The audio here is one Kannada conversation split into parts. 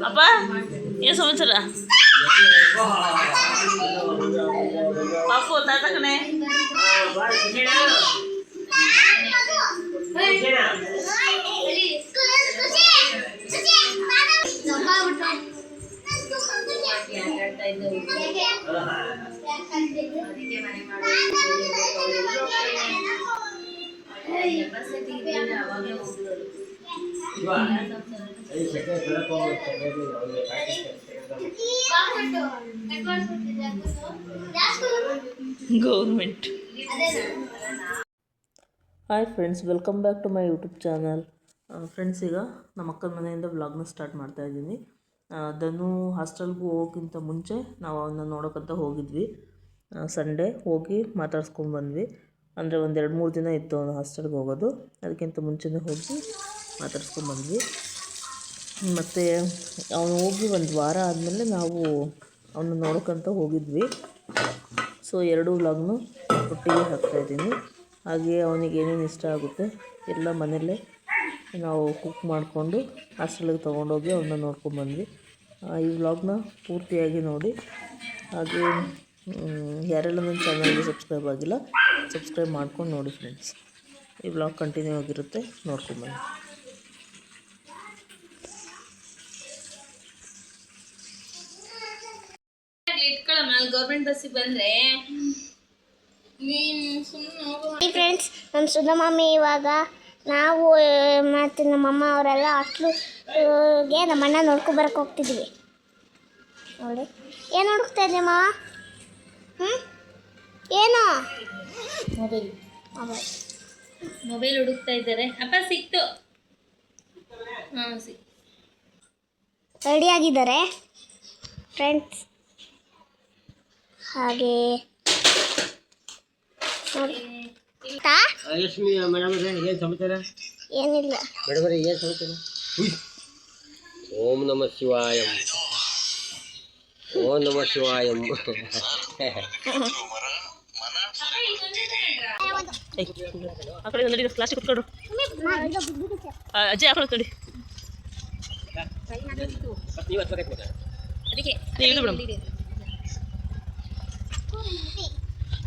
ಅಪ್ಪ ಏನು ಸಮಾಚಾರ? ಪಾಪು ತಾತ ಕಣೆ. Government. Hi friends, welcome back to my YouTube channel. Friends, ಈಗ ನಮ್ಮ ಅಕ್ಕನ ಮನೆಯಿಂದ ವ್ಲಾಗ್ನ ಸ್ಟಾರ್ಟ್ ಮಾಡ್ತಾಯಿದ್ದೀನಿ. ಧನು ಹಾಸ್ಟೆಲ್ಗೆ ಹೋಗೋಕ್ಕಿಂತ ಮುಂಚೆ ನಾವು ಅವನ್ನ ನೋಡೋಕ್ಕಂತ ಹೋಗಿದ್ವಿ. ಸಂಡೇ ಹೋಗಿ ಮಾತಾಡ್ಸ್ಕೊಂಡು ಬಂದ್ವಿ. ಅಂದರೆ ಒಂದು 2-3 ದಿನ ಇತ್ತು ಅವನು ಹಾಸ್ಟೆಲ್ಗೆ ಹೋಗೋದು. ಅದಕ್ಕಿಂತ ಮುಂಚೆನೇ ಹೋಗಿ ಮಾತಾಡ್ಸ್ಕೊಂಡು ಬಂದ್ವಿ. ಮತ್ತು ಅವನು ಹೋಗಿ ಒಂದು ವಾರ ಆದಮೇಲೆ ನಾವು ಅವನ್ನ ನೋಡೋಕ್ಕಂತ ಹೋಗಿದ್ವಿ. ಸೊ 2 ವ್ಲಾಗ್ನು ಒಟ್ಟಿಗೆ ಹಾಕ್ತಾಯಿದ್ದೀನಿ. ಹಾಗೆ ಅವನಿಗೆ ಏನೇನು ಇಷ್ಟ ಆಗುತ್ತೆ ಎಲ್ಲ ಮನೆಯಲ್ಲೇ ನಾವು ಕುಕ್ ಮಾಡಿಕೊಂಡು ಹಾಸ್ಟೆಲ್ಗೆ ತೊಗೊಂಡೋಗಿ ಅವನ್ನ ನೋಡ್ಕೊಂಡ್ಬಂದ್ವಿ. ಈ ವ್ಲಾಗ್ನ ಪೂರ್ತಿಯಾಗಿ ನೋಡಿ. ಹಾಗೆ ಯಾರೆಲ್ಲ ನನ್ನ ಚಾನಲ್ಗೆ ಸಬ್ಸ್ಕ್ರೈಬ್ ಆಗಿಲ್ಲ, ಸಬ್ಸ್ಕ್ರೈಬ್ ಮಾಡ್ಕೊಂಡು ನೋಡಿ ಫ್ರೆಂಡ್ಸ್. ಈ ವ್ಲಾಗ್ ಕಂಟಿನ್ಯೂ ಆಗಿರುತ್ತೆ, ನೋಡ್ಕೊಂಡ್ಬನ್ನಿ. ಗೌರ್ಮೆಂಟ್ ಬಸ್ಸಿಗೆ ಬಂದರೆ ಫ್ರೆಂಡ್ಸ್, ನಮ್ಮ ಸುಧಮಮ್ಮಿ ಇವಾಗ ನಾವು ಮತ್ತು ನಮ್ಮಮ್ಮ ಅವರೆಲ್ಲ ಹಾಸ್ಟ್ಲಿಗೆ ನಮ್ಮಣ್ಣ ನೋಡ್ಕೊಬರಕ್ಕೆ ಹೋಗ್ತಿದ್ವಿ. ನೋಡಿ ಏನು ಹುಡುಕ್ತಾ ಇದ್ದೆ ಮಾವ? ಏನು? ಮೊಬೈಲ್ ಹುಡುಕ್ತಾ ಇದ್ದಾರೆ. ಅಪ್ಪ ಸಿಕ್ತು. ಹಾಂ, ರೆಡಿ ಆಗಿದ್ದಾರೆ ಫ್ರೆಂಡ್ಸ್. ಹಾಗೆ ಏನಿಲ್ಲ ಓಂ ನಮ ಶಿವಾಯ, ಓಂ ನಮ ಶಿವಾಯ. ಆ ಕಡೆ ನೋಡಿ, ಪ್ಲಾಸ್ಟಿಕ್ ಕುತ್ಕೊಡು. ಅಜ್ಜಿ ಆ ಕಡೆ ನೋಡಿ.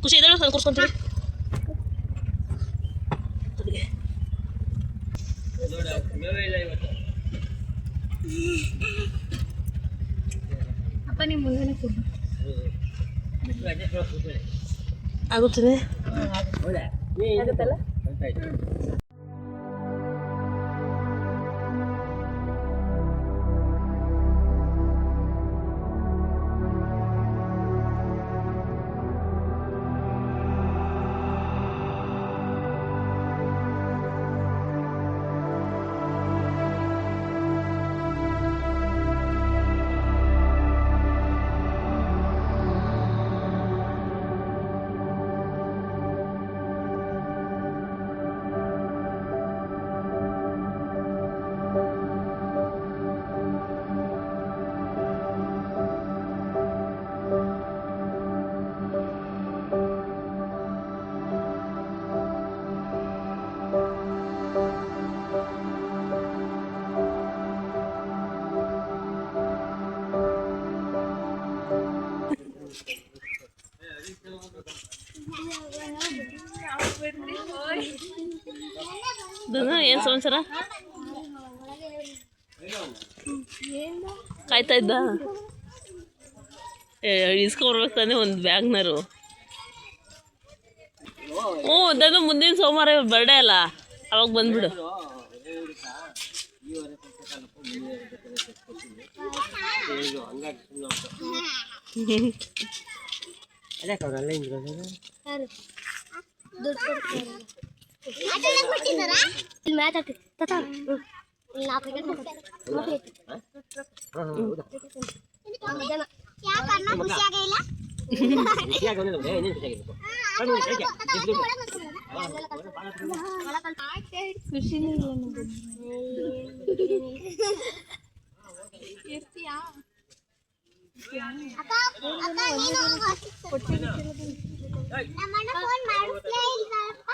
ಖುಷಿ ಇದ್ರೆ ಕೂರ್ಸ್ಕೊಂತೀವಿ. ಅಪ್ಪ ನಿಮ್ಮ ಮುಂದೆ ಕೊಡು. ಆಗುತ್ತದೆ, ಆಗುತ್ತಲ್ಲ. ಏನು ಸಮಾಚಾರ? ಕಾಯ್ತಾ ಇದ್ದ? ಇಸ್ಕೊಂಬರ್ಬೇಕು ತಾನೆ ಒಂದು ಬ್ಯಾಗ್ನರು. ಹ್ಞೂ, ಧನು ಮುಂದಿನ ಸೋಮವಾರ ಬರ್ಡೇ ಅಲ್ಲ, ಅವಾಗ ಬಂದ್ಬಿಡು. ಅಕ್ಕ ನೀನು ನಮ್ಮಣ್ಣ ಫೋನ್ ಮಾಡಿಸ್ಲೇ ಇಲ್ಲಪ್ಪ.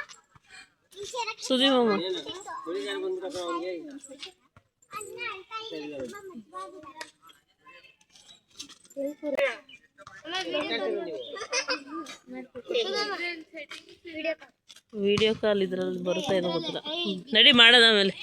ಸುದಿ ಮಾಮ ಅಣ್ಣ ಅಳ್ತಾ ಇಲ್ಲ, ತುಂಬಾ ಮಜವಾಗಿದ್ದಾರೆ. ವಿಡಿಯೋ ಕಾಲ್ ಇದ್ರಲ್ಲಿ ಬರುತ್ತಾ ಏನೋ ಗೊತ್ತಿಲ್ಲ. ನಡಿ ಮಾಡೋಣ ಆಮೇಲೆ.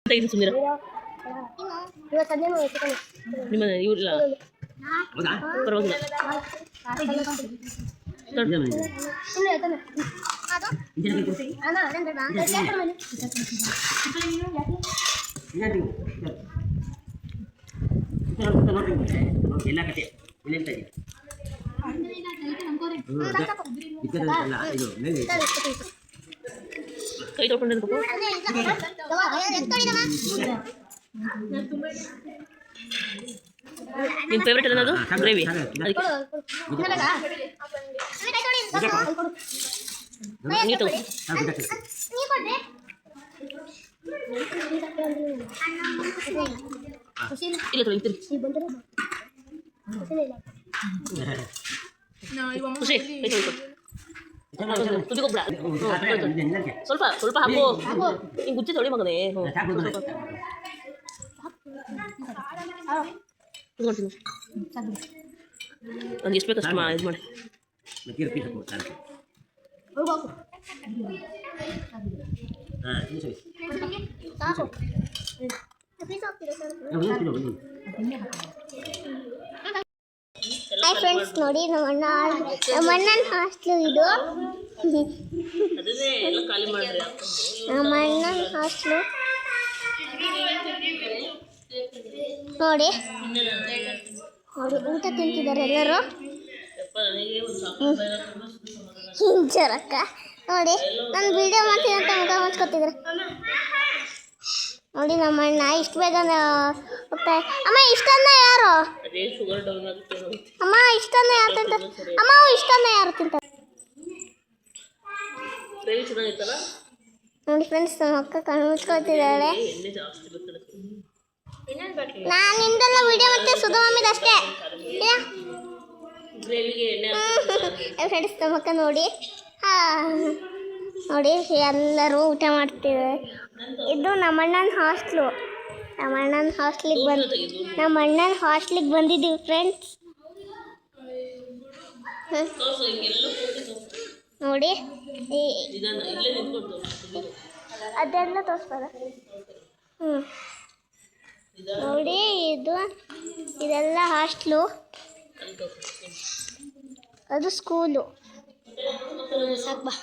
ತೆಗೆದು ಸುಂದರ ನಿಮ್ಮ ಇವ್ರಿಲ್ಲ ಪರವಾಗಿಲ್ಲ. ಎಲ್ಲ ಕತೆ ಕೈ ತೊಳ್ಕೊಂಡಿರ್ಬೇಕು. ನಿಮ್ಮ ಫೇವ್ರೇಟ್ ಏನದು? ಗ್ರೇವಿ. ಅದಕ್ಕೆ ನೀವು ತಗೋ. ಇಲ್ಲ ತೊಳಿ ತಿರ್ಗಿ. ಖುಷಿ ಕೈ ತೊಳ್ಕೊ. ತುದಿ ಗೊಬ್ಬರ ಸ್ವಲ್ಪ ಸ್ವಲ್ಪ ಹಾಕು. ಹಿಂಗೆ ಗುಚ್ಚಿ ತೊಳಿ ಮಗನೇ. ಒಂದು ಎಷ್ಟು ಬೇಕಷ್ಟು ಇದು ಮಾಡಿ. ಹಾಯ್ ಫ್ರೆಂಡ್ಸ್, ನೋಡಿ ನಮ್ಮ ಅಣ್ಣನ ಹಾಸ್ಟ್ಲು ಇದು. ನಮ್ಮ ಅಣ್ಣನ ಹಾಸ್ಟ್ಲು ನೋಡಿ. ನೋಡಿ ಊಟ ತಿಂತಿದ್ದಾರೆ ಎಲ್ಲರೂ. ಹಿಂಜರಕ್ಕ ನೋಡಿ ನಾನು ವಿಡಿಯೋ ಮಾಡ್ತೀನಿ ಅಂತ ಮುಖ ಮುಚ್ಕೊತಿದ್ರು. ನೋಡಿ ನಮ್ಮ ಅಣ್ಣ ಇಷ್ಟು ಬೇಗ ಹೋಗ್ತಾ. ಅಮ್ಮ ಇಷ್ಟನ್ನ ಯಾರು? ಅಮ್ಮ ಇಷ್ಟನ್ನ ಯಾರು ತಿಂತಾರೆ? ಅಮ್ಮ ಇಷ್ಟನ್ನ ಯಾರು ತಿಂತಾರೆ? ನೋಡಿ ಫ್ರೆಂಡ್ಸ್, ನಮ್ಮ ಅಕ್ಕ ಕಣ್ಣು ಮುಚ್ಕೊತಿದ್ದಾಳೆ. ನಾನು ನಿಂದೆಲ್ಲ ವಿಡಿಯೋ ಮಾಡ್ತೀನಿ, ಸುಧಾ ಮಮ್ಮಿದು ಅಷ್ಟೇ. ಫ್ರೆಂಡ್ಸ್, ನಮ್ಮ ಅಕ್ಕ ನೋಡಿ ನೋಡಿ ಎಲ್ಲರೂ ಊಟ ಮಾಡ್ತಿದ್ದಾರೆ. ಇದು ನಮ್ಮಣ್ಣನ ಹಾಸ್ಟ್ಲು. ನಮ್ಮಣ್ಣನ ಹಾಸ್ಟ್ಲಿಗೆ ಬಂದಿದ್ದೀವಿ ಫ್ರೆಂಡ್ಸ್. ನೋಡಿ ಅದೆಲ್ಲ ತೋರಿಸ್ಬೋದ? ನೋಡಿ ಇದೆಲ್ಲ ಹಾಸ್ಟ್ಲು, ಅದು ಸ್ಕೂಲು. ಸಾಕು ಬಾ.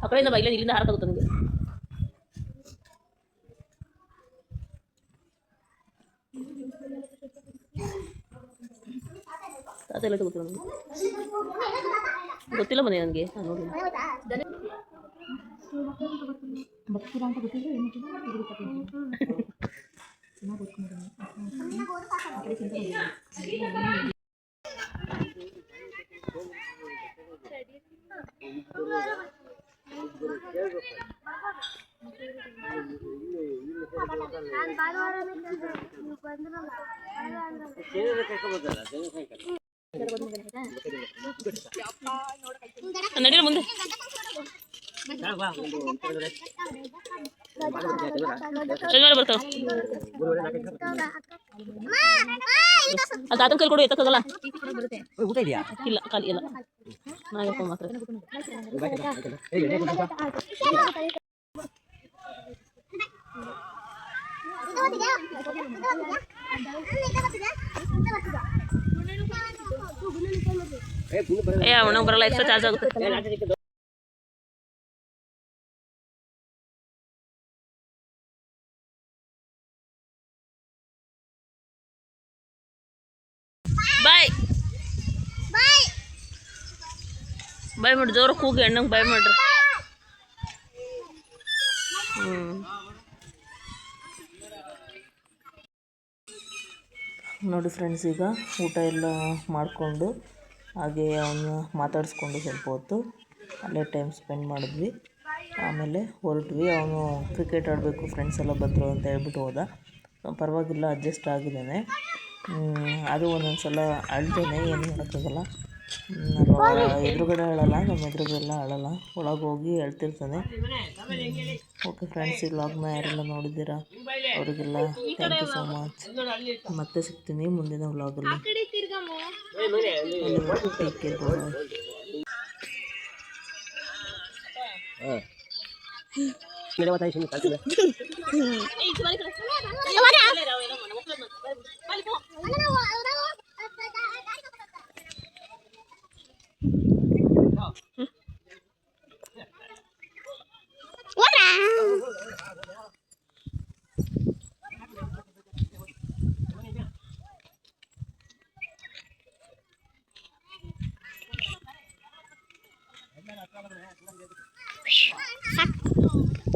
ಆ ಕಡೆಯಿಂದ ಬಾ, ಇಲ್ಲಿಂದ ಹಾರಕ್ಕಾಗುತ್ತೆ ನನಗೆ. ತಾತ ಎಲ್ಲ ಗೊತ್ತಿಲ್ಲ ನನಗೆ, ಗೊತ್ತಿಲ್ಲ ಮನೆ ನನಗೆ. ನೋಡಿ ನಡೀರ ಮುಂದೆ. ಶನಿವಾರ ಬರ್ತಾವ. ಅದು ಆತನ ಕೈಲಿ ಕೊಡು, ಎತ್ತಕ್ಕಾಗಲ್ಲ. ಇಲ್ಲ ಖಾಲಿ ಇಲ್ಲ, ನಾಯಪ್ಪ ಮಾತ್ರ. ಏ ಅವನಿಗೆ ಬರಲ್ಲ, ಎಕ್ಸ್ಟ್ರಾ ಚಾರ್ಜ್ ಆಗುತ್ತೆ. ಬಾಯ್ ಬಾಯ್ ಮಾಡಿ ಜೋರ ಕೂಗಿ ಅಣ್ಣಂಗೆ ಬಾಯ್ ಮಾಡ್ರಿ. ನೋಡಿ ಫ್ರೆಂಡ್ಸ್, ಈಗ ಊಟ ಎಲ್ಲ ಮಾಡಿಕೊಂಡು ಹಾಗೆ ಅವನ್ನ ಮಾತಾಡಿಸ್ಕೊಂಡು ಸ್ವಲ್ಪ ಹೊತ್ತು ಅಲ್ಲೇ ಟೈಮ್ ಸ್ಪೆಂಡ್ ಮಾಡಿದ್ವಿ. ಆಮೇಲೆ ಹೊರಟ್ವಿ. ಅವನು ಕ್ರಿಕೆಟ್ ಆಡಬೇಕು, ಫ್ರೆಂಡ್ಸ್ ಎಲ್ಲ ಬಂದರು ಅಂತ ಹೇಳ್ಬಿಟ್ಟು ಹೋದ. ಪರವಾಗಿಲ್ಲ, ಅಡ್ಜಸ್ಟ್ ಆಗಿದ್ದಾನೆ. ಅದು ಒಂದೊಂದು ಸಲ ಅಳ್ತೇನೆ, ಏನು ಮಾಡೋಕ್ಕಾಗಲ್ಲ. ಎದುರುಗಡೆ ಅಳಲ್ಲ, ನಮ್ಮ ಎದುರುಗೆಲ್ಲ ಅಳಲ್ಲ, ಒಳಗೆ ಹೋಗಿ ಅಳ್ತಿರ್ತಾನೆ. ಓಕೆ ಫ್ರೆಂಡ್ಸ್, ಈ ವ್ಲಾಗ್ನ ಯಾರೆಲ್ಲ ನೋಡಿದ್ದೀರಾ ಅವರಿಗೆಲ್ಲ ಥ್ಯಾಂಕ್ ಯು ಸೋ ಮಚ್. ಮತ್ತೆ ಸಿಗ್ತೀನಿ ಮುಂದಿನ ವ್ಲಾಗಲ್ಲಿ. ಟೇಕ್ ಕೇರ್, ಬಾಯ್. Fuck.